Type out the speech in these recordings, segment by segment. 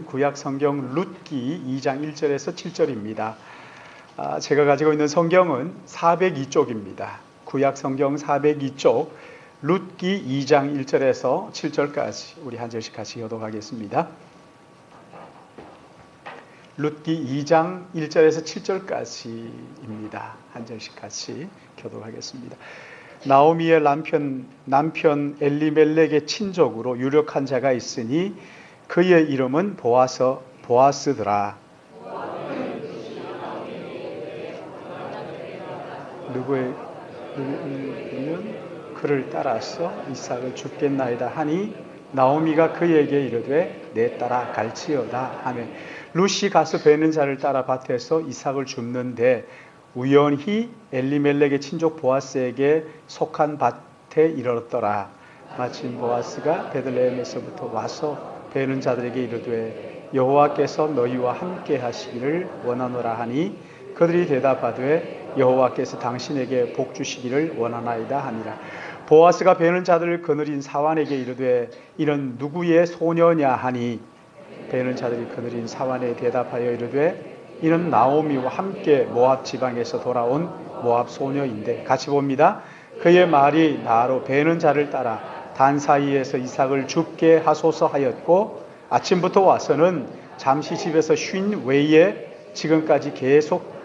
구약 성경 룻기 2장 1절에서 7절입니다. 제가 가지고 있는 성경은 402쪽입니다. 구약 성경 402쪽 룻기 2장 1절에서 7절까지 우리 한 절씩 같이 교독하겠습니다. 룻기 2장 1절에서 7절까지입니다. 한 절씩 같이 교독하겠습니다. 나오미의 남편 엘리멜렉의 친족으로 유력한 자가 있으니 그의 이름은 보아스더라. 누구는 그를 따라서 이삭을 줍겠나이다 하니 나오미가 그에게 이르되 내 따라 갈지어다 하며 룻이 가서 베는 자를 따라 밭에서 이삭을 줍는데 우연히 엘리멜렉의 친족 보아스에게 속한 밭에 이르렀더라. 마침 보아스가 베들레헴에서부터 와서 베는 자들에게 이르되 여호와께서 너희와 함께 하시기를 원하노라 하니 그들이 대답하되 여호와께서 당신에게 복 주시기를 원하나이다 하니라. 보아스가 베는 자들을 거느린 사환에게 이르되 이는 누구의 소녀냐 하니 베는 자들이 거느린 사환에 대답하여 이르되 이는 나오미와 함께 모압 지방에서 돌아온 모압 소녀인데, 같이 봅니다. 그의 말이 나로 베는 자를 따라 단 사이에서 이삭을 줍게 하소서 하였고 아침부터 와서는 잠시 집에서 쉰 외에 지금까지 계속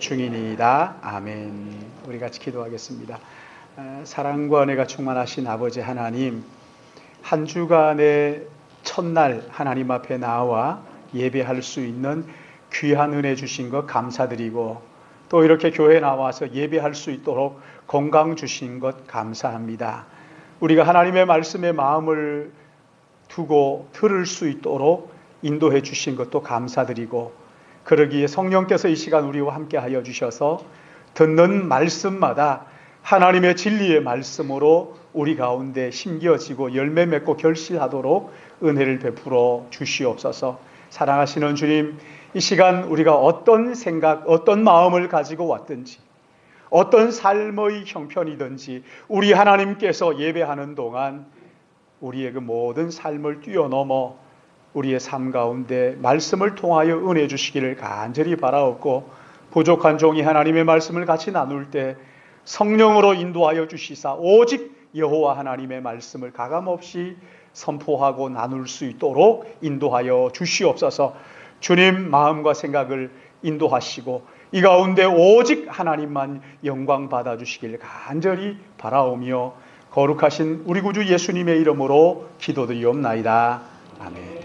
중이니이다. 아멘. 우리 같이 기도하겠습니다. 사랑과 은혜가 충만하신 아버지 하나님, 한 주간의 첫날 하나님 앞에 나와 예배할 수 있는 귀한 은혜 주신 것 감사드리고 또 이렇게 교회에 나와서 예배할 수 있도록 건강 주신 것 감사합니다. 우리가 하나님의 말씀에 마음을 두고 들을 수 있도록 인도해 주신 것도 감사드리고 그러기에 성령께서 이 시간 우리와 함께 하여 주셔서 듣는 말씀마다 하나님의 진리의 말씀으로 우리 가운데 심겨지고 열매 맺고 결실하도록 은혜를 베풀어 주시옵소서. 사랑하시는 주님, 이 시간 우리가 어떤 생각, 어떤 마음을 가지고 왔든지 어떤 삶의 형편이든지 우리 하나님께서 예배하는 동안 우리의 그 모든 삶을 뛰어넘어 우리의 삶 가운데 말씀을 통하여 은혜 주시기를 간절히 바라옵고 부족한 종이 하나님의 말씀을 같이 나눌 때 성령으로 인도하여 주시사 오직 여호와 하나님의 말씀을 가감없이 선포하고 나눌 수 있도록 인도하여 주시옵소서. 주님 마음과 생각을 인도하시고 이 가운데 오직 하나님만 영광 받아주시길 간절히 바라오며 거룩하신 우리 구주 예수님의 이름으로 기도드리옵나이다. 아멘.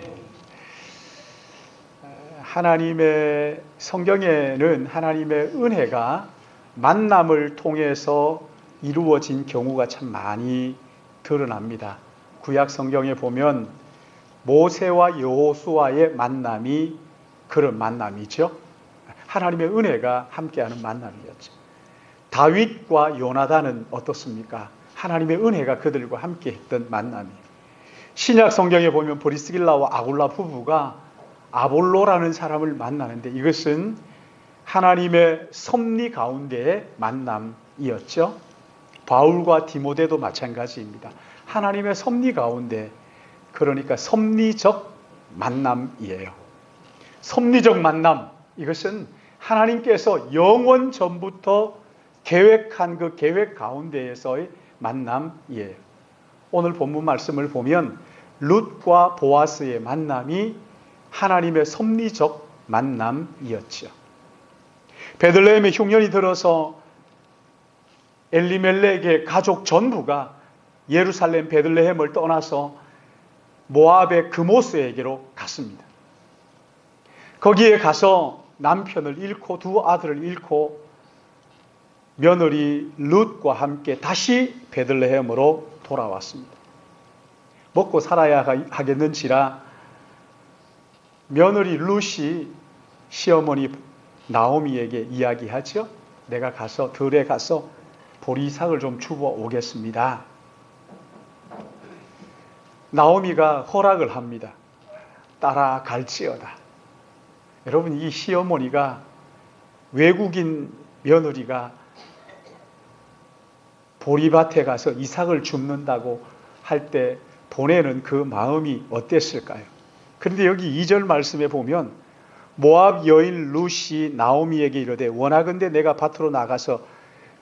하나님의 성경에는 하나님의 은혜가 만남을 통해서 이루어진 경우가 참 많이 드러납니다. 구약 성경에 보면 모세와 여호수아의 만남이 그런 만남이죠. 하나님의 은혜가 함께하는 만남이었죠. 다윗과 요나단은 어떻습니까? 하나님의 은혜가 그들과 함께했던 만남이에요. 신약 성경에 보면 브리스길라와 아굴라 부부가 아볼로라는 사람을 만나는데 이것은 하나님의 섭리 가운데의 만남이었죠. 바울과 디모데도 마찬가지입니다. 하나님의 섭리 가운데, 그러니까 섭리적 만남이에요. 섭리적 만남, 이것은 하나님께서 영원 전부터 계획한 그 계획 가운데에서의 만남이에요. 오늘 본문 말씀을 보면 룻과 보아스의 만남이 하나님의 섭리적 만남이었죠. 베들레헴의 흉년이 들어서 엘리멜렉의 가족 전부가 예루살렘 베들레헴을 떠나서 모압의 그모스에게로 갔습니다. 거기에 가서 남편을 잃고 두 아들을 잃고 며느리 룻과 함께 다시 베들레헴으로 돌아왔습니다. 먹고 살아야 하겠는지라 며느리 룻이 시어머니 나오미에게 이야기하죠. 내가 가서 들에 가서 보리삭을 좀 주워 오겠습니다. 나오미가 허락을 합니다. 따라갈지어다. 여러분, 이 시어머니가 외국인 며느리가 보리밭에 가서 이삭을 줍는다고 할 때 보내는 그 마음이 어땠을까요? 그런데 여기 2절 말씀에 보면 모압 여인 룻이 나오미에게 이르되 원하건대 내가 밭으로 나가서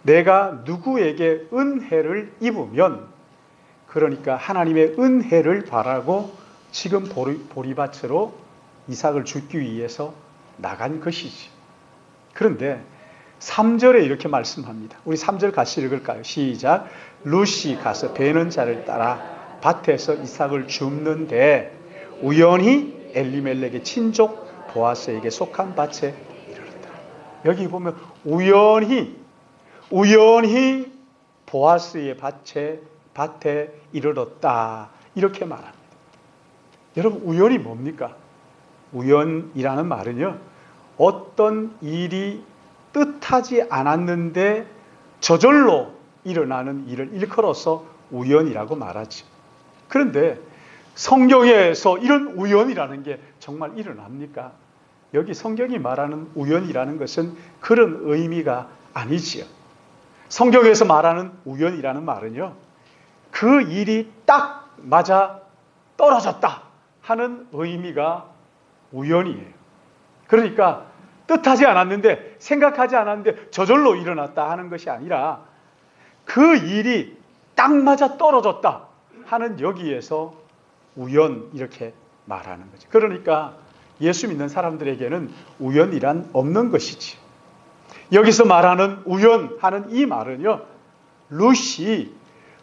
내가 누구에게 은혜를 입으면, 그러니까 하나님의 은혜를 바라고 지금 보리밭으로 이삭을 죽기 위해서 나간 것이지. 그런데 3절에 이렇게 말씀합니다. 우리 3절 같이 읽을까요? 시작. 룻이 가서 베는 자를 따라 밭에서 이삭을 줍는데 우연히 엘리멜렉의 친족 보아스에게 속한 밭에 이르렀다. 여기 보면 우연히 보아스의 밭에 이르렀다, 이렇게 말합니다. 여러분, 우연이 뭡니까? 우연이라는 말은요, 어떤 일이 뜻하지 않았는데 저절로 일어나는 일을 일컬어서 우연이라고 말하죠. 그런데 성경에서 이런 우연이라는 게 정말 일어납니까? 여기 성경이 말하는 우연이라는 것은 그런 의미가 아니지요. 성경에서 말하는 우연이라는 말은요, 그 일이 딱 맞아 떨어졌다 하는 의미가 우연이에요. 그러니까 뜻하지 않았는데, 생각하지 않았는데 저절로 일어났다 하는 것이 아니라 그 일이 딱 맞아 떨어졌다 하는, 여기에서 우연, 이렇게 말하는 거죠. 그러니까 예수 믿는 사람들에게는 우연이란 없는 것이지. 여기서 말하는 우연하는 이 말은요, 룻이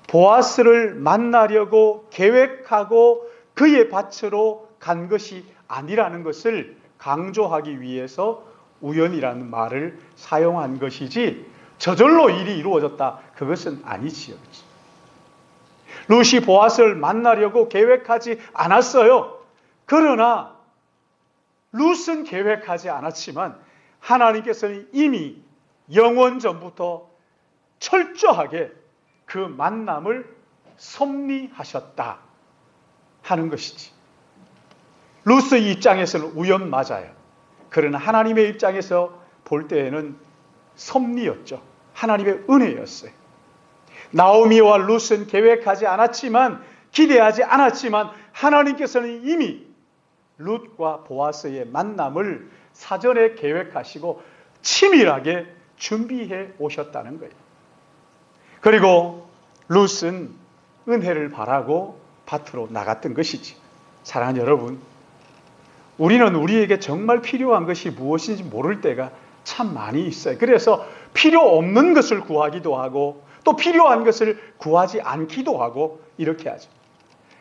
보아스를 만나려고 계획하고 그의 밭으로 간 것이 아니라는 것을 강조하기 위해서 우연이라는 말을 사용한 것이지, 저절로 일이 이루어졌다, 그것은 아니지요. 룻이 보아스를 만나려고 계획하지 않았어요. 그러나 룻은 계획하지 않았지만 하나님께서는 이미 영원 전부터 철저하게 그 만남을 섭리하셨다 하는 것이지. 룻의 입장에서는 우연 맞아요. 그러나 하나님의 입장에서 볼 때에는 섭리였죠. 하나님의 은혜였어요. 나오미와 룻은 계획하지 않았지만, 기대하지 않았지만 하나님께서는 이미 룻과 보아스의 만남을 사전에 계획하시고 치밀하게 준비해 오셨다는 거예요. 그리고 룻은 은혜를 바라고 밭으로 나갔던 것이지. 사랑하는 여러분, 우리는 우리에게 정말 필요한 것이 무엇인지 모를 때가 참 많이 있어요. 그래서 필요 없는 것을 구하기도 하고 또 필요한 것을 구하지 않기도 하고 이렇게 하죠.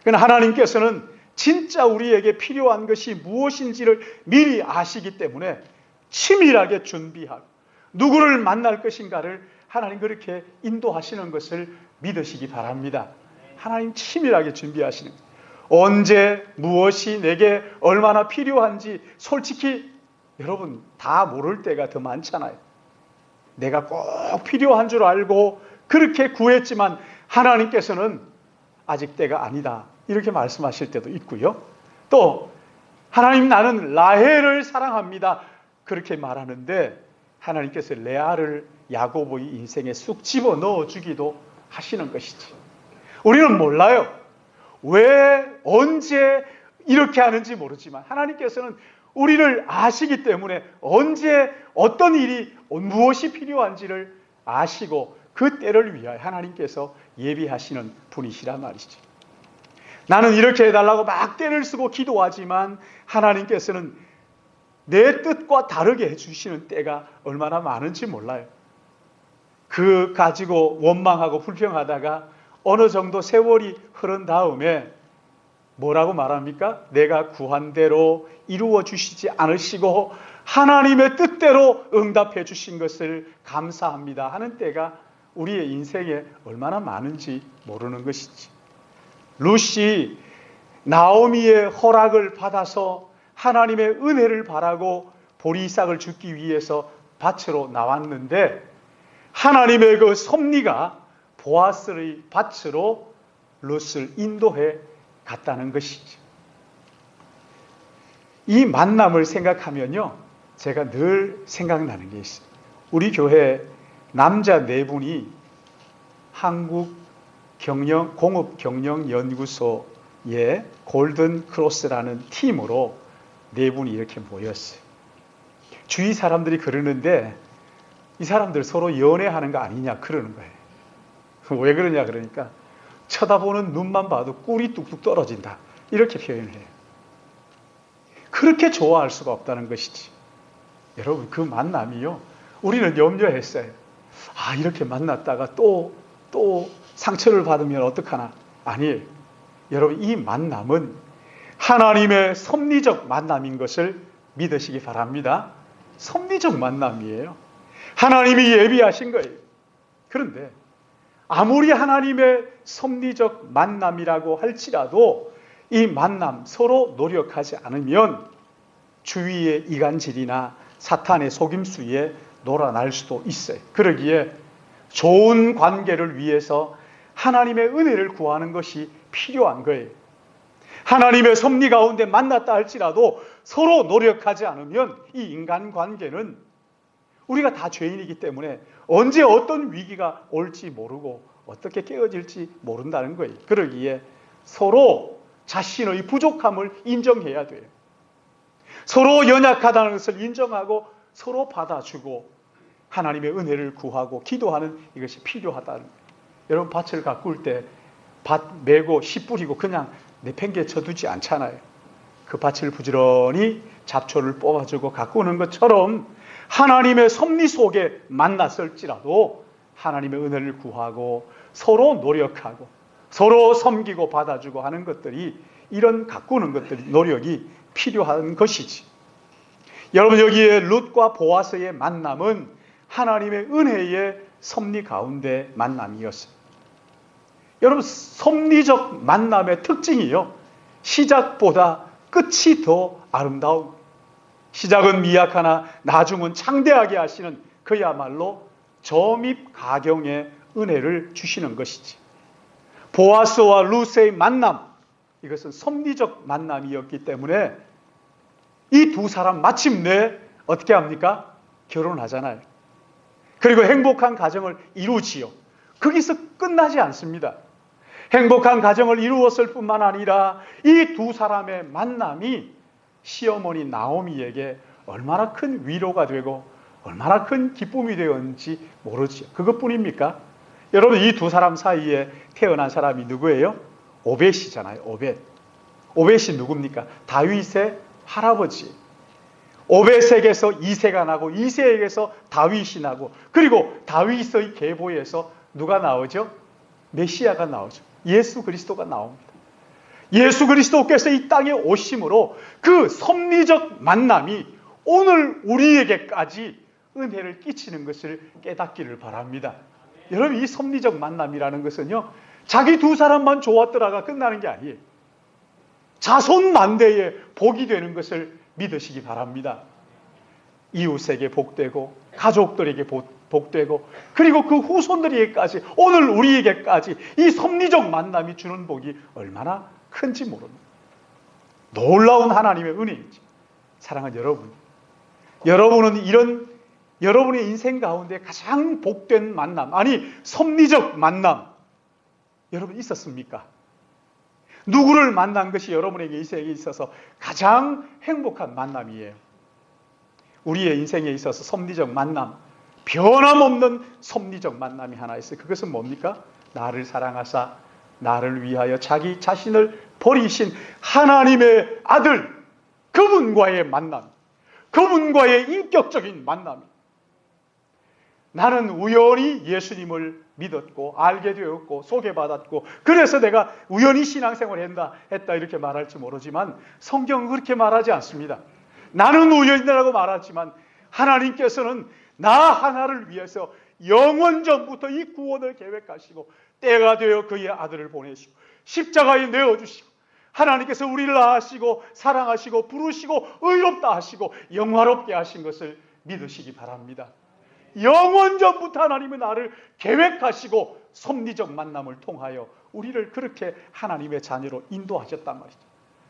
그러나 하나님께서는 진짜 우리에게 필요한 것이 무엇인지를 미리 아시기 때문에 치밀하게 준비하고 누구를 만날 것인가를 하나님 그렇게 인도하시는 것을 믿으시기 바랍니다. 하나님 치밀하게 준비하시는 거예요. 언제 무엇이 내게 얼마나 필요한지 솔직히 여러분 다 모를 때가 더 많잖아요. 내가 꼭 필요한 줄 알고 그렇게 구했지만 하나님께서는 아직 때가 아니다, 이렇게 말씀하실 때도 있고요. 또 하나님, 나는 라헬을 사랑합니다, 그렇게 말하는데 하나님께서 레아를 야고보의 인생에 쑥 집어넣어 주기도 하시는 것이지. 우리는 몰라요. 왜 언제 이렇게 하는지 모르지만 하나님께서는 우리를 아시기 때문에 언제 어떤 일이 무엇이 필요한지를 아시고 그 때를 위하여 하나님께서 예비하시는 분이시란 말이죠. 나는 이렇게 해달라고 막 때를 쓰고 기도하지만 하나님께서는 내 뜻과 다르게 해주시는 때가 얼마나 많은지 몰라요. 그 가지고 원망하고 불평하다가 어느 정도 세월이 흐른 다음에 뭐라고 말합니까? 내가 구한 대로 이루어 주시지 않으시고 하나님의 뜻대로 응답해 주신 것을 감사합니다 하는 때가 우리의 인생에 얼마나 많은지 모르는 것이지. 룻이 나오미의 허락을 받아서 하나님의 은혜를 바라고 보리 이삭을 죽기 위해서 밭으로 나왔는데 하나님의 그 섭리가 보아스의 밭으로 룻을 인도해 갔다는 것이죠. 이 만남을 생각하면요, 제가 늘 생각나는 게 있어요. 우리 교회 남자 4분이 한국 공업경영연구소 골든 크로스라는 팀으로 네 분이 이렇게 모였어요. 주위 사람들이 그러는데 이 사람들 서로 연애하는 거 아니냐 그러는 거예요. 왜 그러냐 그러니까 쳐다보는 눈만 봐도 꿀이 뚝뚝 떨어진다 이렇게 표현을 해요. 그렇게 좋아할 수가 없다는 것이지. 여러분 그 만남이요, 우리는 염려했어요. 아, 이렇게 만났다가 또 상처를 받으면 어떡하나. 아니에요. 여러분 이 만남은 하나님의 섭리적 만남인 것을 믿으시기 바랍니다. 섭리적 만남이에요. 하나님이 예비하신 거예요. 그런데 아무리 하나님의 섭리적 만남이라고 할지라도 이 만남 서로 노력하지 않으면 주위의 이간질이나 사탄의 속임수에 놀아날 수도 있어요. 그러기에 좋은 관계를 위해서 하나님의 은혜를 구하는 것이 필요한 거예요. 하나님의 섭리 가운데 만났다 할지라도 서로 노력하지 않으면 이 인간관계는, 우리가 다 죄인이기 때문에 언제 어떤 위기가 올지 모르고 어떻게 깨어질지 모른다는 거예요. 그러기에 서로 자신의 부족함을 인정해야 돼요. 서로 연약하다는 것을 인정하고 서로 받아주고 하나님의 은혜를 구하고 기도하는 이것이 필요하다는 거예요. 여러분 밭을 가꿀 때 밭 메고 씨 뿌리고 그냥 내팽개쳐 두지 않잖아요. 그 밭을 부지런히 잡초를 뽑아주고 가꾸는 것처럼 하나님의 섭리 속에 만났을지라도 하나님의 은혜를 구하고 서로 노력하고 서로 섬기고 받아주고 하는 것들이, 이런 가꾸는 것들이 노력이 필요한 것이지. 여러분 여기에 룻과 보아스의 만남은 하나님의 은혜의 섭리 가운데 만남이었어요. 여러분 섭리적 만남의 특징이요, 시작보다 끝이 더 아름다운, 시작은 미약하나 나중은 창대하게 하시는 그야말로 점입가경의 은혜를 주시는 것이지. 보아스와 룻의 만남, 이것은 섭리적 만남이었기 때문에 이 두 사람 마침내 어떻게 합니까? 결혼하잖아요. 그리고 행복한 가정을 이루지요. 거기서 끝나지 않습니다. 행복한 가정을 이루었을 뿐만 아니라 이 두 사람의 만남이 시어머니 나오미에게 얼마나 큰 위로가 되고 얼마나 큰 기쁨이 되었는지 모르지요. 그것뿐입니까? 여러분 이 두 사람 사이에 태어난 사람이 누구예요? 오벳이잖아요. 오벳이 누굽니까? 다윗의 할아버지. 오벳에게서 이새가 나고 이새에게서 다윗이 나고, 그리고 다윗의 계보에서 누가 나오죠? 메시아가 나오죠. 예수 그리스도가 나옵니다. 예수 그리스도께서 이 땅에 오심으로 그 섭리적 만남이 오늘 우리에게까지 은혜를 끼치는 것을 깨닫기를 바랍니다. 여러분 이 섭리적 만남이라는 것은요, 자기 두 사람만 좋았더라가 끝나는 게 아니에요. 자손만대에 복이 되는 것을 믿으시기 바랍니다. 이웃에게 복되고 가족들에게 복되고 그리고 그 후손들에게까지, 오늘 우리에게까지 이 섭리적 만남이 주는 복이 얼마나 큰지 모릅니다. 놀라운 하나님의 은혜이지. 사랑하는 여러분, 여러분은 이런 여러분의 인생 가운데 가장 복된 만남, 아니 섭리적 만남 여러분 있었습니까? 누구를 만난 것이 여러분에게 인생에 있어서 가장 행복한 만남이에요? 우리의 인생에 있어서 섭리적 만남, 변함없는 섭리적 만남이 하나 있어요. 그것은 뭡니까? 나를 사랑하사 나를 위하여 자기 자신을 버리신 하나님의 아들, 그분과의 만남, 그분과의 인격적인 만남. 나는 우연히 예수님을 믿었고 알게 되었고 소개받았고 그래서 내가 우연히 신앙생활을 했다 이렇게 말할지 모르지만 성경은 그렇게 말하지 않습니다. 나는 우연이라고 말하지만 하나님께서는 나 하나를 위해서 영원 전부터 이 구원을 계획하시고 때가 되어 그의 아들을 보내시고 십자가에 내어주시고 하나님께서 우리를 낳으시고 사랑하시고 부르시고 의롭다 하시고 영화롭게 하신 것을 믿으시기 바랍니다. 영원 전부터 하나님은 나를 계획하시고 섭리적 만남을 통하여 우리를 그렇게 하나님의 자녀로 인도하셨단 말이죠.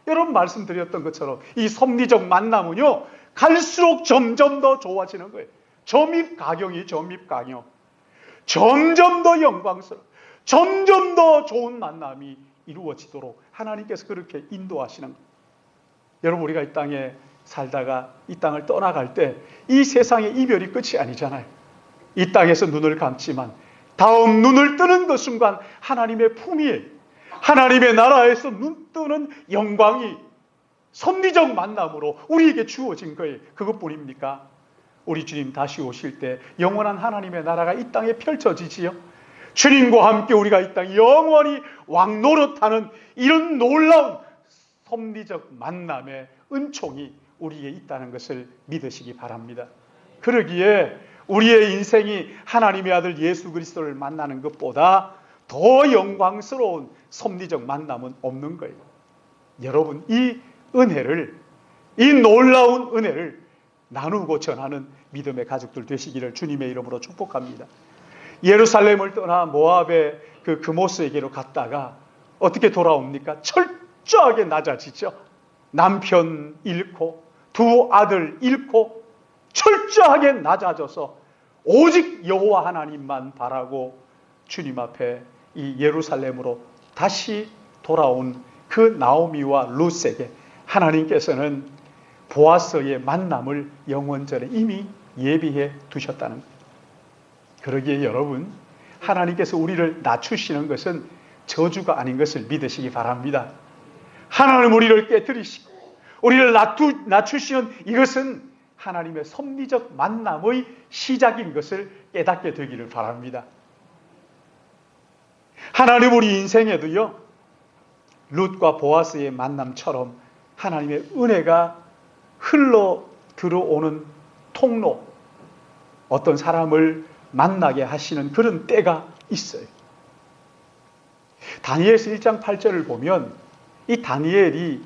여러분 말씀드렸던 것처럼 이 섭리적 만남은요 갈수록 점점 더 좋아지는 거예요. 점입가경이 점입가경. 점점 더 영광스러워 점점 더 좋은 만남이 이루어지도록 하나님께서 그렇게 인도하시는 거예요. 여러분, 우리가 이 땅에 살다가 이 땅을 떠나갈 때 이 세상의 이별이 끝이 아니잖아요. 이 땅에서 눈을 감지만 다음 눈을 뜨는 그 순간 하나님의 품위에, 하나님의 나라에서 눈 뜨는 영광이 섭리적 만남으로 우리에게 주어진 거예요. 그것뿐입니까? 우리 주님 다시 오실 때 영원한 하나님의 나라가 이 땅에 펼쳐지지요. 주님과 함께 우리가 이 땅에 영원히 왕노릇하는 이런 놀라운 섭리적 만남의 은총이 우리에게 있다는 것을 믿으시기 바랍니다. 그러기에 우리의 인생이 하나님의 아들 예수 그리스도를 만나는 것보다 더 영광스러운 섭리적 만남은 없는 거예요. 여러분, 이 은혜를, 이 놀라운 은혜를 나누고 전하는 믿음의 가족들 되시기를 주님의 이름으로 축복합니다. 예루살렘을 떠나 모압의 그 그모스에게로 갔다가 어떻게 돌아옵니까? 철저하게 낮아지죠. 남편 잃고 두 아들 잃고 철저하게 낮아져서 오직 여호와 하나님만 바라고 주님 앞에 이 예루살렘으로 다시 돌아온 그 나오미와 룻에게 하나님께서는 보아스의 만남을 영원전에 이미 예비해 두셨다는 거예요. 그러기에 여러분, 하나님께서 우리를 낮추시는 것은 저주가 아닌 것을 믿으시기 바랍니다. 하나님 우리를 깨뜨리시고 우리를 낮추시는 이것은 하나님의 섭리적 만남의 시작인 것을 깨닫게 되기를 바랍니다. 하나님 우리 인생에도요, 룻과 보아스의 만남처럼 하나님의 은혜가 흘러 들어오는 통로, 어떤 사람을 만나게 하시는 그런 때가 있어요. 다니엘서 1장 8절을 보면 이 다니엘이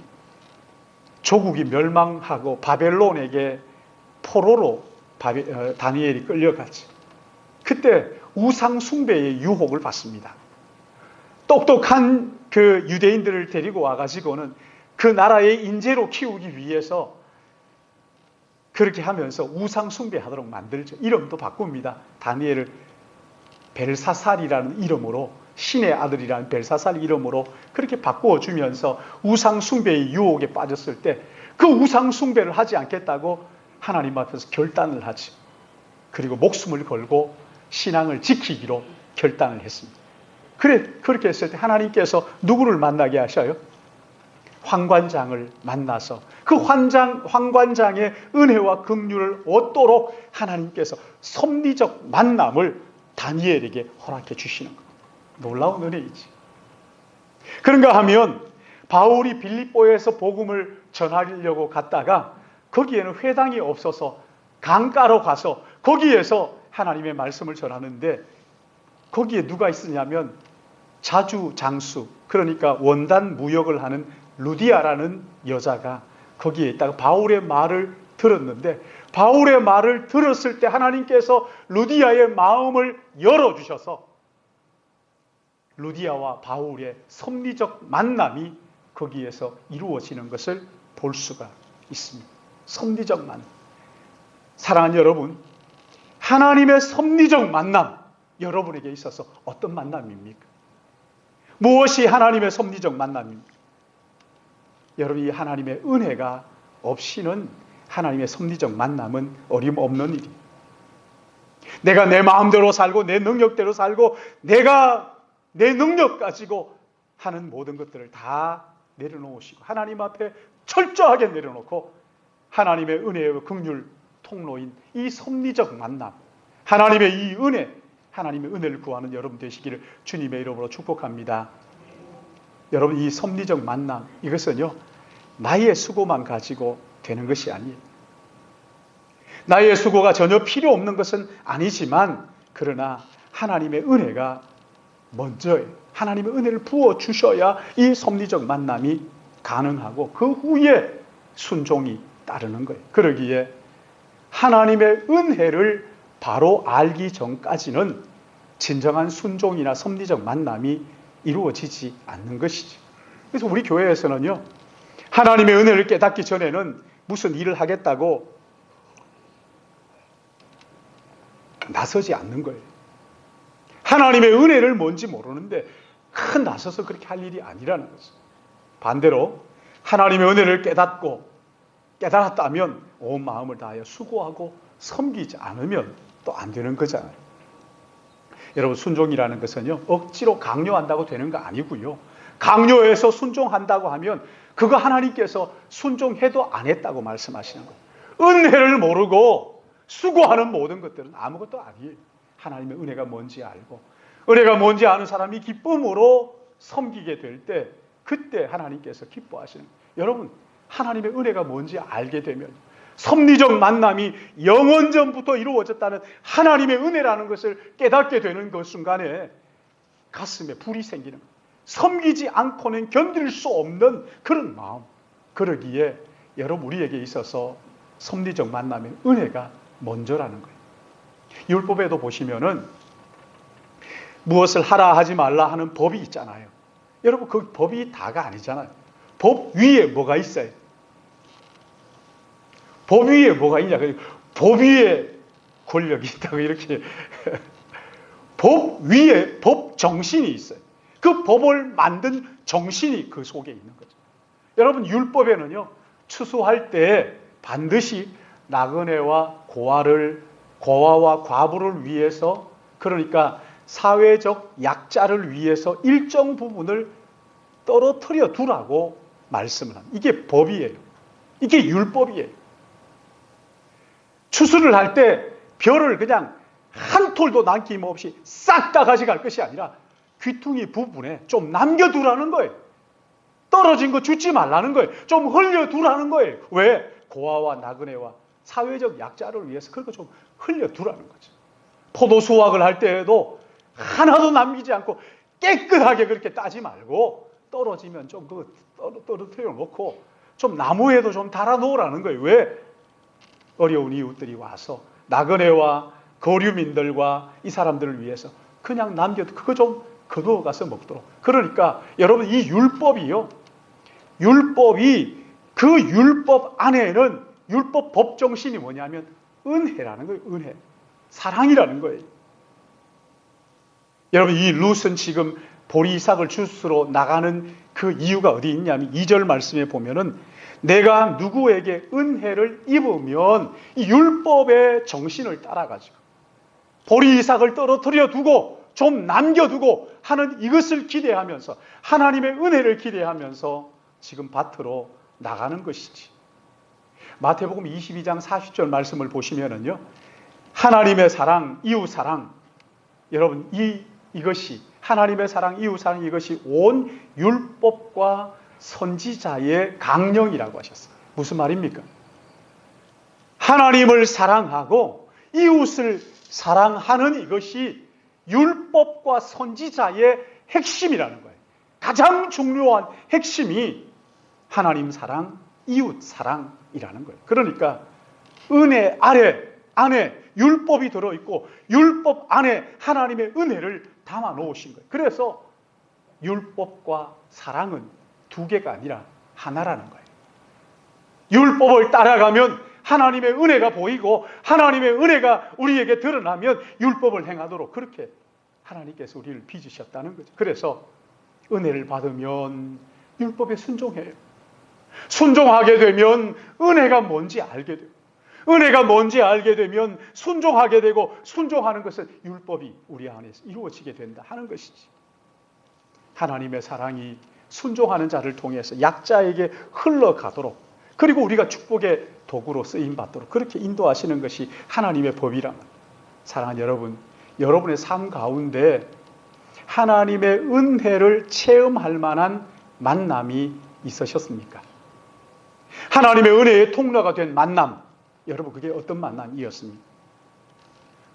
조국이 멸망하고 바벨론에게 포로로 다니엘이 끌려가죠. 그때 우상 숭배의 유혹을 받습니다. 똑똑한 그 유대인들을 데리고 와가지고는 그 나라의 인재로 키우기 위해서 그렇게 하면서 우상 숭배하도록 만들죠. 이름도 바꿉니다. 다니엘을 벨사살이라는 이름으로, 신의 아들이라는 벨사살 이름으로 그렇게 바꾸어 주면서 우상 숭배의 유혹에 빠졌을 때 그 우상 숭배를 하지 않겠다고 하나님 앞에서 결단을 하지. 그리고 목숨을 걸고 신앙을 지키기로 결단을 했습니다. 그렇게 했을 때 하나님께서 누구를 만나게 하셔요? 황관장을 만나서 그 황관장의 은혜와 긍휼을 얻도록 하나님께서 섭리적 만남을 다니엘에게 허락해 주시는 것. 놀라운 은혜이지. 그런가 하면 바울이 빌립보에서 복음을 전하려고 갔다가 거기에는 회당이 없어서 강가로 가서 거기에서 하나님의 말씀을 전하는데 거기에 누가 있으냐면 자주장수, 그러니까 원단 무역을 하는 루디아라는 여자가 거기에 있다가 바울의 말을 들었는데, 바울의 말을 들었을 때 하나님께서 루디아의 마음을 열어주셔서 루디아와 바울의 섭리적 만남이 거기에서 이루어지는 것을 볼 수가 있습니다. 섭리적 만남. 사랑하는 여러분, 하나님의 섭리적 만남, 여러분에게 있어서 어떤 만남입니까? 무엇이 하나님의 섭리적 만남입니까? 여러분, 이 하나님의 은혜가 없이는 하나님의 섭리적 만남은 어림없는 일입니다. 내가 내 마음대로 살고 내 능력대로 살고 내가 내 능력 가지고 하는 모든 것들을 다 내려놓으시고 하나님 앞에 철저하게 내려놓고 하나님의 은혜와 긍휼 통로인 이 섭리적 만남, 하나님의 이 은혜, 하나님의 은혜를 구하는 여러분 되시기를 주님의 이름으로 축복합니다. 여러분, 이 섭리적 만남, 이것은요, 나의 수고만 가지고 되는 것이 아니에요. 나의 수고가 전혀 필요 없는 것은 아니지만, 그러나 하나님의 은혜가 먼저예요. 하나님의 은혜를 부어주셔야 이 섭리적 만남이 가능하고 그 후에 순종이 따르는 거예요. 그러기에 하나님의 은혜를 바로 알기 전까지는 진정한 순종이나 섭리적 만남이 이루어지지 않는 것이죠. 그래서 우리 교회에서는요, 하나님의 은혜를 깨닫기 전에는 무슨 일을 하겠다고 나서지 않는 거예요. 하나님의 은혜를 뭔지 모르는데 큰 나서서 그렇게 할 일이 아니라는 거죠. 반대로 하나님의 은혜를 깨달았다면 온 마음을 다하여 수고하고 섬기지 않으면 또 안 되는 거잖아요. 여러분, 순종이라는 것은요, 억지로 강요한다고 되는 거 아니고요. 강요해서 순종한다고 하면 그거 하나님께서 순종해도 안 했다고 말씀하시는 거예요. 은혜를 모르고 수고하는 모든 것들은 아무것도 아니에요. 하나님의 은혜가 뭔지 알고, 은혜가 뭔지 아는 사람이 기쁨으로 섬기게 될 때, 그때 하나님께서 기뻐하시는 거예요. 여러분, 하나님의 은혜가 뭔지 알게 되면 섭리적 만남이 영원 전부터 이루어졌다는 하나님의 은혜라는 것을 깨닫게 되는 그 순간에 가슴에 불이 생기는 거예요. 섬기지 않고는 견딜 수 없는 그런 마음. 그러기에 여러분, 우리에게 있어서 섭리적 만남의 은혜가 먼저라는 거예요. 율법에도 보시면은 무엇을 하라 하지 말라 하는 법이 있잖아요. 여러분, 그 법이 다가 아니잖아요. 법 위에 뭐가 있어요? 법 위에 뭐가 있냐? 법 위에 권력이 있다고 이렇게. 법 위에 법 정신이 있어요. 그 법을 만든 정신이 그 속에 있는 거죠. 여러분, 율법에는요, 추수할 때 반드시 나그네와 고아와 과부를 위해서, 그러니까 사회적 약자를 위해서 일정 부분을 떨어뜨려 두라고 말씀을 합니다. 이게 법이에요. 이게 율법이에요. 추수를 할 때 벼를 그냥 한 톨도 남김없이 싹 다 가져갈 것이 아니라 귀퉁이 부분에 좀 남겨두라는 거예요. 떨어진 거 주지 말라는 거예요. 좀 흘려두라는 거예요. 왜? 고아와 나그네와 사회적 약자를 위해서 그렇게 좀 흘려두라는 거죠. 포도 수확을 할 때에도 하나도 남기지 않고 깨끗하게 그렇게 따지 말고 떨어지면 좀 그거 떨어뜨려 놓고 좀 나무에도 좀 달아 놓으라는 거예요. 왜? 어려운 이웃들이 와서 나그네와 거류민들과 이 사람들을 위해서 그냥 남겨도 그거 좀 거두어 가서 먹도록. 그러니까 여러분, 이 율법이요, 율법이 그 율법 안에는 율법 법정신이 뭐냐면 은혜라는 거예요. 은혜, 사랑이라는 거예요. 여러분, 이 룻은 지금 보리 이삭을 주스러 나가는 그 이유가 어디 있냐면 2절 말씀에 보면은 내가 누구에게 은혜를 입으면 이 율법의 정신을 따라가지고 보리 이삭을 떨어뜨려 두고 좀 남겨두고 하는 이것을 기대하면서 하나님의 은혜를 기대하면서 지금 밭으로 나가는 것이지. 마태복음 22장 40절 말씀을 보시면은요, 하나님의 사랑, 이웃 사랑, 여러분, 이것이 하나님의 사랑, 이웃 사랑, 이것이 온 율법과 선지자의 강령이라고 하셨어요. 무슨 말입니까? 하나님을 사랑하고 이웃을 사랑하는 이것이 율법과 선지자의 핵심이라는 거예요. 가장 중요한 핵심이 하나님 사랑, 이웃 사랑이라는 거예요. 그러니까 은혜 안에 율법이 들어있고 율법 안에 하나님의 은혜를 담아 놓으신 거예요. 그래서 율법과 사랑은 두 개가 아니라 하나라는 거예요. 율법을 따라가면 하나님의 은혜가 보이고 하나님의 은혜가 우리에게 드러나면 율법을 행하도록 그렇게 하나님께서 우리를 빚으셨다는 거죠. 그래서 은혜를 받으면 율법에 순종해요. 순종하게 되면 은혜가 뭔지 알게 돼요. 은혜가 뭔지 알게 되면 순종하게 되고 순종하는 것은 율법이 우리 안에서 이루어지게 된다 하는 것이지. 하나님의 사랑이 순종하는 자를 통해서 약자에게 흘러가도록, 그리고 우리가 축복의 도구로 쓰임받도록 그렇게 인도하시는 것이 하나님의 법이란 말이에요. 사랑하는 여러분, 여러분의 삶 가운데 하나님의 은혜를 체험할 만한 만남이 있으셨습니까? 하나님의 은혜의 통로가 된 만남, 여러분, 그게 어떤 만남이었습니까?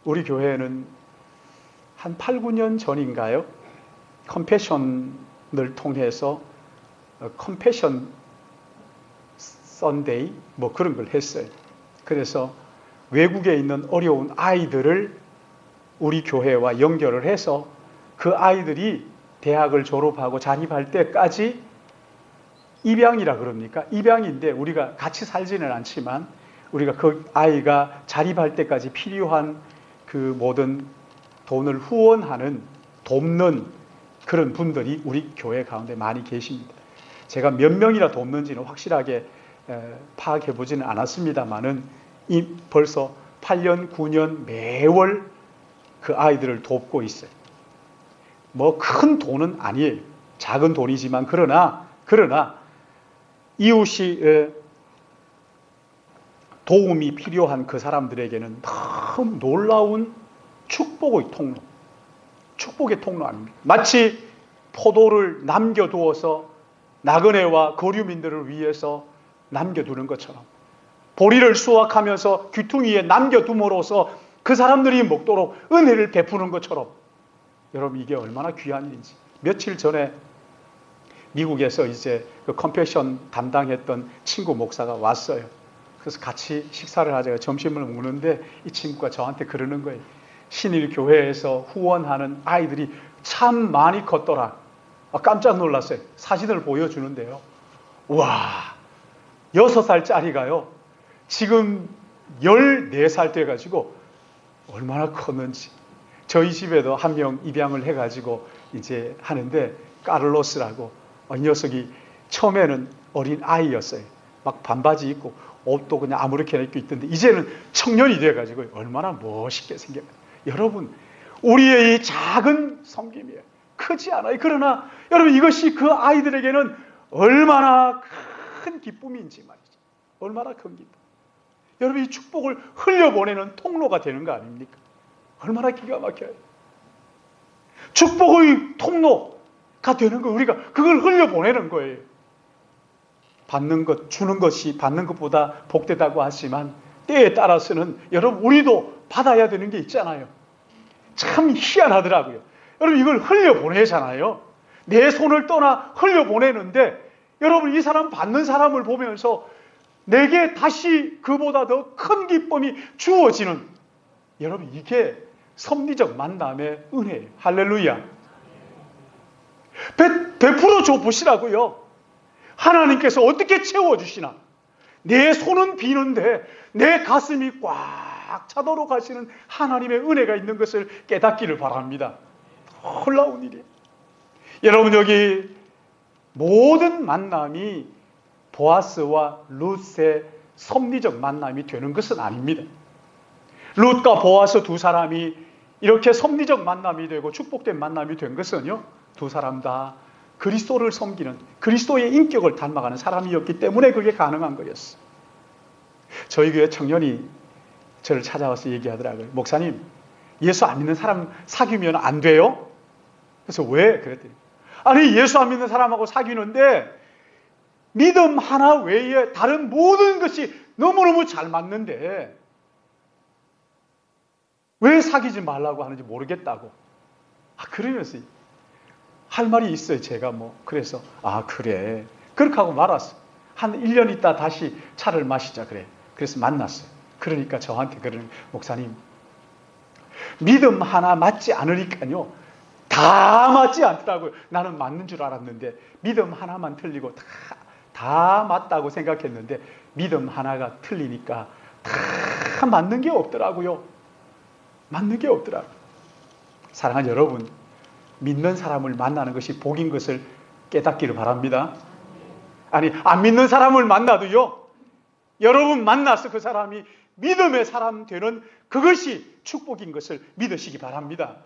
우리 교회는 한 8, 9년 전인가요? 컴패션을 통해서 컴패션 선데이 뭐 그런 걸 했어요. 그래서 외국에 있는 어려운 아이들을 우리 교회와 연결을 해서 그 아이들이 대학을 졸업하고 자립할 때까지 입양이라 그럽니까? 입양인데 우리가 같이 살지는 않지만 우리가 그 아이가 자립할 때까지 필요한 그 모든 돈을 후원하는, 돕는 그런 분들이 우리 교회 가운데 많이 계십니다. 제가 몇 명이나 돕는지는 확실하게 파악해 보지는 않았습니다만은 벌써 8년, 9년 매월 그 아이들을 돕고 있어요. 뭐 큰 돈은 아니에요. 작은 돈이지만 그러나 이웃이 도움이 필요한 그 사람들에게는 너무 놀라운 축복의 통로 아닙니까? 마치 포도를 남겨두어서 나그네와 거류민들을 위해서 남겨두는 것처럼, 보리를 수확하면서 귀퉁이에 남겨둠으로써 그 사람들이 먹도록 은혜를 베푸는 것처럼, 여러분 이게 얼마나 귀한 일인지. 며칠 전에 미국에서 이제 그 컴패션 담당했던 친구 목사가 왔어요. 그래서 같이 식사를 하자고 점심을 먹는데 이 친구가 저한테 그러는 거예요. 신일교회에서 후원하는 아이들이 참 많이 컸더라. 깜짝 놀랐어요. 사진을 보여주는데요. 와, 6살짜리가요. 지금 14살 돼가지고 얼마나 컸는지. 저희 집에도 한 명 입양을 해가지고 이제 하는데, 까를로스라고, 이 녀석이 처음에는 어린 아이였어요. 막 반바지 입고 옷도 그냥 아무렇게나 입고 있던데 이제는 청년이 돼가지고 얼마나 멋있게 생겼어요. 여러분, 우리의 이 작은 섬김이에요. 크지 않아요. 그러나 여러분, 이것이 그 아이들에게는 얼마나 큰 기쁨인지 말이죠. 얼마나 큰 기쁨. 여러분, 이 축복을 흘려보내는 통로가 되는 거 아닙니까? 얼마나 기가 막혀요. 축복의 통로가 되는 거, 우리가 그걸 흘려보내는 거예요. 받는 것, 주는 것이 받는 것보다 복되다고 하지만 때에 따라서는 여러분, 우리도 받아야 되는 게 있잖아요. 참 희한하더라고요. 여러분, 이걸 흘려보내잖아요. 내 손을 떠나 흘려보내는데, 여러분, 이 사람 받는 사람을 보면서 내게 다시 그보다 더 큰 기쁨이 주어지는, 여러분, 이게 섭리적 만남의 은혜예요. 할렐루야. 베풀어 줘 보시라고요. 하나님께서 어떻게 채워주시나. 내 손은 비는데 내 가슴이 꽉 차도록 하시는 하나님의 은혜가 있는 것을 깨닫기를 바랍니다. 놀라운 일이에요. 여러분, 여기 모든 만남이 보아스와 룻의 섭리적 만남이 되는 것은 아닙니다. 룻과 보아스 두 사람이 이렇게 섭리적 만남이 되고 축복된 만남이 된 것은요, 두 사람 다 그리스도를 섬기는, 그리스도의 인격을 닮아가는 사람이었기 때문에 그게 가능한 거였어요. 저희 교회 청년이 저를 찾아와서 얘기하더라고요. 목사님, 예수 안 믿는 사람 사귀면 안 돼요? 그래서 왜? 그랬더니, 아니, 예수 안 믿는 사람하고 사귀는데 믿음 하나 외에 다른 모든 것이 너무너무 잘 맞는데 왜 사귀지 말라고 하는지 모르겠다고. 그러면서 할 말이 있어요. 제가 그래서 그래. 그렇게 하고 말았어. 한 1년 있다 다시 차를 마시자 그래. 그래서 만났어요. 그러니까 저한테 그러는, 목사님, 믿음 하나 맞지 않으니까요, 다 맞지 않더라고요. 나는 맞는 줄 알았는데 믿음 하나만 틀리고 다 맞다고 생각했는데 믿음 하나가 틀리니까 다 맞는 게 없더라고요. 맞는 게 없더라고요. 사랑하는 여러분, 믿는 사람을 만나는 것이 복인 것을 깨닫기를 바랍니다. 아니, 안 믿는 사람을 만나도요, 여러분 만나서 그 사람이 믿음의 사람 되는 그것이 축복인 것을 믿으시기 바랍니다.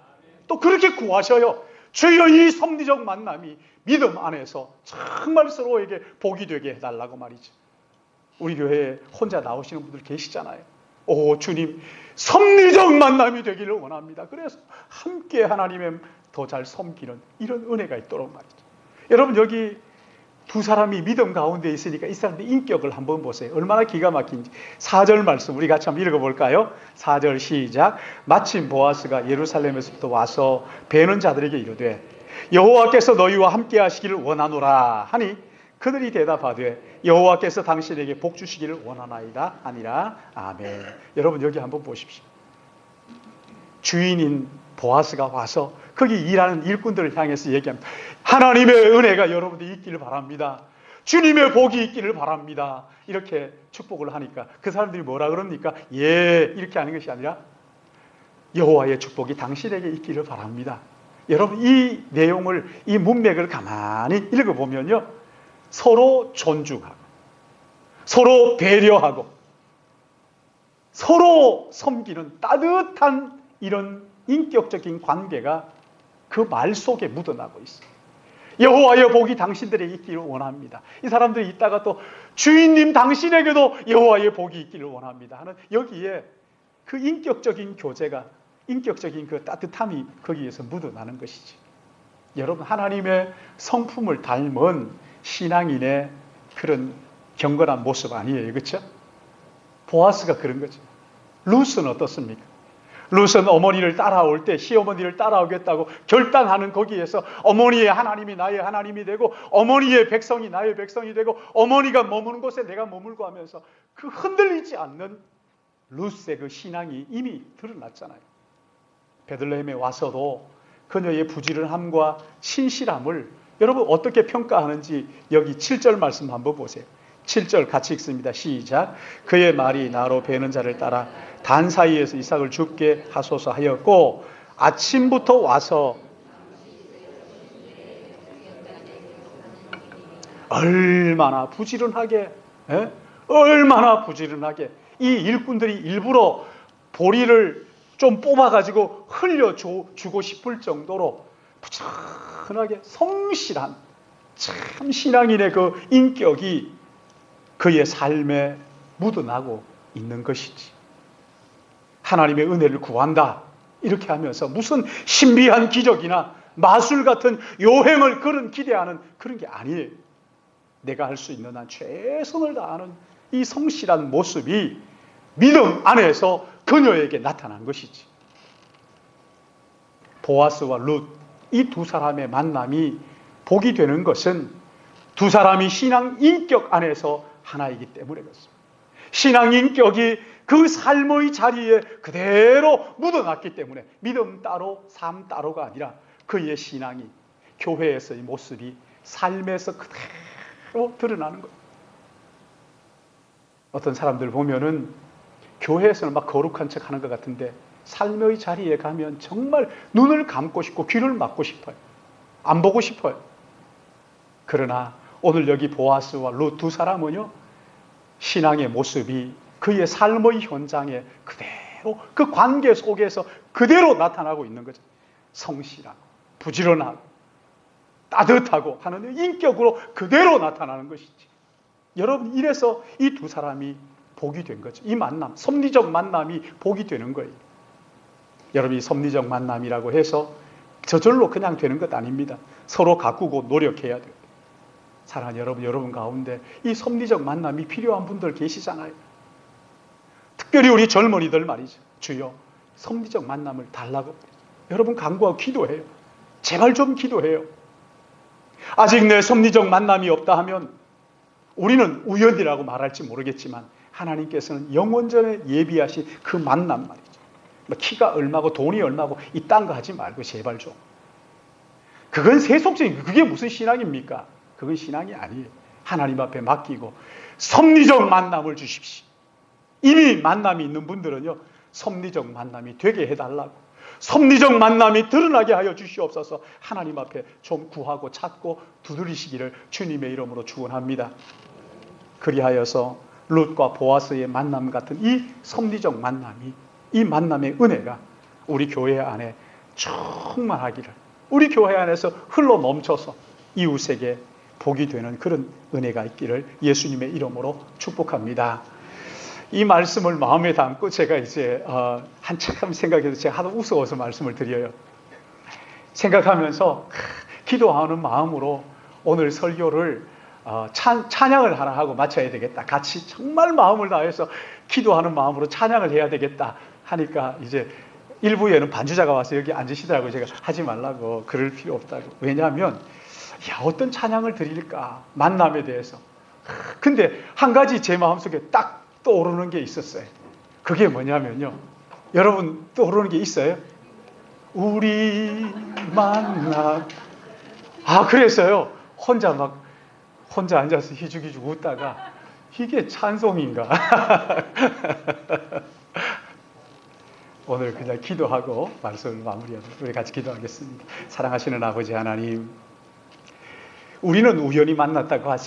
또 그렇게 구하셔요. 주여, 이 섭리적 만남이 믿음 안에서 정말 서로에게 복이 되게 해달라고 말이죠. 우리 교회에 혼자 나오시는 분들 계시잖아요. 오, 주님, 섭리적 만남이 되기를 원합니다. 그래서 함께 하나님의 더 잘 섬기는 이런 은혜가 있도록 말이죠. 여러분, 여기 두 사람이 믿음 가운데 있으니까 이 사람들의 인격을 한번 보세요. 얼마나 기가 막힌지. 4절 말씀 우리 같이 한번 읽어볼까요? 4절 시작. 마침 보아스가 예루살렘에서부터 와서 배는 자들에게 이르되 여호와께서 너희와 함께 하시기를 원하노라 하니 그들이 대답하되 여호와께서 당신에게 복 주시기를 원하나이다 아니라. 아멘. 여러분, 여기 한번 보십시오. 주인인 보아스가 와서 거기 일하는 일꾼들을 향해서 얘기합니다. 하나님의 은혜가 여러분들 있기를 바랍니다. 주님의 복이 있기를 바랍니다. 이렇게 축복을 하니까 그 사람들이 뭐라 그럽니까? 예, 이렇게 하는 것이 아니라 여호와의 축복이 당신에게 있기를 바랍니다. 여러분, 이 내용을, 이 문맥을 가만히 읽어보면요, 서로 존중하고 서로 배려하고 서로 섬기는 따뜻한 이런 인격적인 관계가 그 말 속에 묻어나고 있어요. 여호와의 복이 당신들에게 있기를 원합니다. 이 사람들이 있다가 또 주인님 당신에게도 여호와의 복이 있기를 원합니다 하는 여기에 그 인격적인 교제가, 인격적인 그 따뜻함이 거기에서 묻어나는 것이지. 여러분, 하나님의 성품을 닮은 신앙인의 그런 경건한 모습 아니에요, 그렇죠? 보아스가 그런 거죠. 룻은 어떻습니까? 룻은 어머니를 따라올 때, 시어머니를 따라오겠다고 결단하는 거기에서 어머니의 하나님이 나의 하나님이 되고 어머니의 백성이 나의 백성이 되고 어머니가 머무는 곳에 내가 머물고 하면서 그 흔들리지 않는 룻의 그 신앙이 이미 드러났잖아요. 베들레헴에 와서도 그녀의 부지런함과 신실함을 여러분 어떻게 평가하는지 여기 7절 말씀 한번 보세요. 7절 같이 읽습니다. 시작. 그의 말이 나로 베는 자를 따라 단 사이에서 이삭을 죽게 하소서 하였고 아침부터 와서 얼마나 부지런하게, 얼마나 부지런하게 이 일꾼들이 일부러 보리를 좀 뽑아가지고 흘려주고 싶을 정도로 부지런하게 성실한 참 신앙인의 그 인격이 그의 삶에 묻어나고 있는 것이지. 하나님의 은혜를 구한다 이렇게 하면서 무슨 신비한 기적이나 마술 같은 요행을 그런 기대하는 그런 게 아니에요. 내가 할 수 있는 한 최선을 다하는 이 성실한 모습이 믿음 안에서 그녀에게 나타난 것이지. 보아스와 룻, 이 두 사람의 만남이 복이 되는 것은 두 사람이 신앙 인격 안에서 하나이기 때문에 그렇습니다. 신앙 인격이 그 삶의 자리에 그대로 묻어났기 때문에 믿음 따로 삶 따로가 아니라 그의 신앙이 교회에서의 모습이 삶에서 그대로 드러나는 거예요. 어떤 사람들 보면은 교회에서는 막 거룩한 척 하는 것 같은데 삶의 자리에 가면 정말 눈을 감고 싶고 귀를 막고 싶어요. 안 보고 싶어요. 그러나 오늘 여기 보아스와 룻 두 사람은요, 신앙의 모습이 그의 삶의 현장에 그대로 그 관계 속에서 그대로 나타나고 있는 거죠. 성실하고 부지런하고 따뜻하고 하는 인격으로 그대로 나타나는 것이지. 여러분, 이래서 이 두 사람이 복이 된 거죠. 이 만남, 섭리적 만남이 복이 되는 거예요. 여러분, 이 섭리적 만남이라고 해서 저절로 그냥 되는 것 아닙니다. 서로 가꾸고 노력해야 돼요. 사랑하는 여러분 가운데 이 섭리적 만남이 필요한 분들 계시잖아요. 특별히 우리 젊은이들 말이죠. 주여, 섭리적 만남을 달라고. 여러분 간구하고 기도해요. 제발 좀 기도해요. 아직 내 섭리적 만남이 없다 하면 우리는 우연이라고 말할지 모르겠지만 하나님께서는 영원전에 예비하신 그 만남 말이죠. 키가 얼마고 돈이 얼마고 이딴 거 하지 말고 제발 좀. 그건 세속적인, 그게 무슨 신앙입니까? 그건 신앙이 아니에요. 하나님 앞에 맡기고 섭리적 만남을 주십시오. 이미 만남이 있는 분들은요, 섭리적 만남이 되게 해달라고, 섭리적 만남이 드러나게 하여 주시옵소서 하나님 앞에 좀 구하고 찾고 두드리시기를 주님의 이름으로 축원합니다. 그리하여서 룻과 보아스의 만남 같은 이 섭리적 만남이, 이 만남의 은혜가 우리 교회 안에 충만하기를, 우리 교회 안에서 흘러 넘쳐서 이웃에게 복이 되는 그런 은혜가 있기를 예수님의 이름으로 축복합니다. 이 말씀을 마음에 담고 제가 이제 한참 생각해서 제가 하도 웃어서 말씀을 드려요. 생각하면서 기도하는 마음으로 오늘 설교를 찬양을 하나 하고 마쳐야 되겠다. 같이 정말 마음을 다해서 기도하는 마음으로 찬양을 해야 되겠다 하니까 이제 일부에는 반주자가 와서 여기 앉으시더라고요. 제가 하지 말라고, 그럴 필요 없다고. 왜냐하면 어떤 찬양을 드릴까, 만남에 대해서. 근데 한 가지 제 마음속에 딱 떠오르는 게 있었어요. 그게 뭐냐면요, 여러분 떠오르는 게 있어요? 우리 만남. 그랬어요. 혼자 앉아서 희죽희죽 웃다가 이게 찬송인가? 오늘 그냥 기도하고 말씀을 마무리하도록 우리 같이 기도하겠습니다. 사랑하시는 아버지 하나님, 우리는 우연히 만났다고 하지